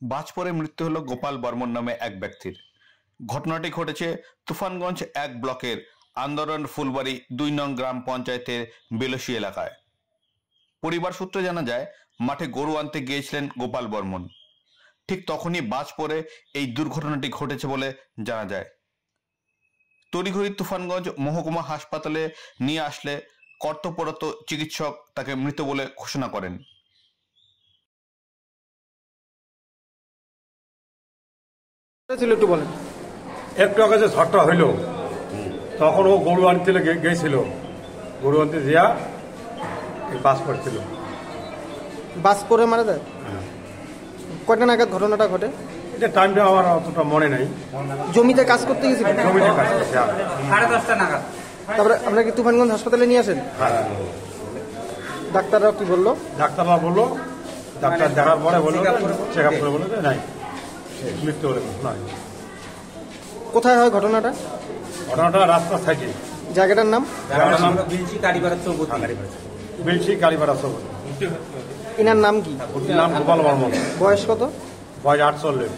বাজ পড়ে মৃত্যু হল গোপাল বর্মন নামে এক ব্যক্তির। ঘটনাটি ঘটেছে তুফানগঞ্জ 1 ব্লকের আন্দোলন ফুলবাড়ি 2 নং গ্রাম পঞ্চায়েতের বেলসি এলাকায়। পরিবার সূত্রে জানা যায়, মাঠে গরু আনতে গিয়েছিলেন গোপাল বর্মন। ঠিক তখনই বাজ পড়ে এই দুর্ঘটনাটি ঘটেছে বলে জানা যায়। তড়িঘড়ি তুফানগঞ্জ মহকুমা হাসপাতালে নিয়ে আসলে কর্তব্যরত চিকিৎসক তাকে মৃত বলে ঘোষণা করেন। একটু বলেন। একটু আগে যে ঝড়টা হইল তখন ও গরু আনতে গেছিল, গরু আনতে দিয়া বাস পড়ছিল। বাস পরে মারা যায়? কয়টা নাগাদ ঘটনাটা ঘটে? এটা টাইমটা আমার অতটা মনে নাই। জমিতে কাজ করতে গেছিল? জমিতে কাজ করছে। 10:30 নাগাদ। তারপরে আপনারা কি তুফানগঞ্জ হাসপাতালে নিয়ে আসেন? ডাক্তাররা কি বললো? ডাক্তাররা বললো, ডাক্তার দেখার পরে বললো, চেক আপ করে বললো যে নাই, মৃত্যু হলে নয়। কোথায় হয় ঘটনাটা? ঘটনাটা রাস্তা সাইডে। জায়গাটার নাম? বিলসি কালীপাড়া চৌপতি। এনার নাম কি? নাম গোপাল বর্মন। বয়স কত? বয়স 48।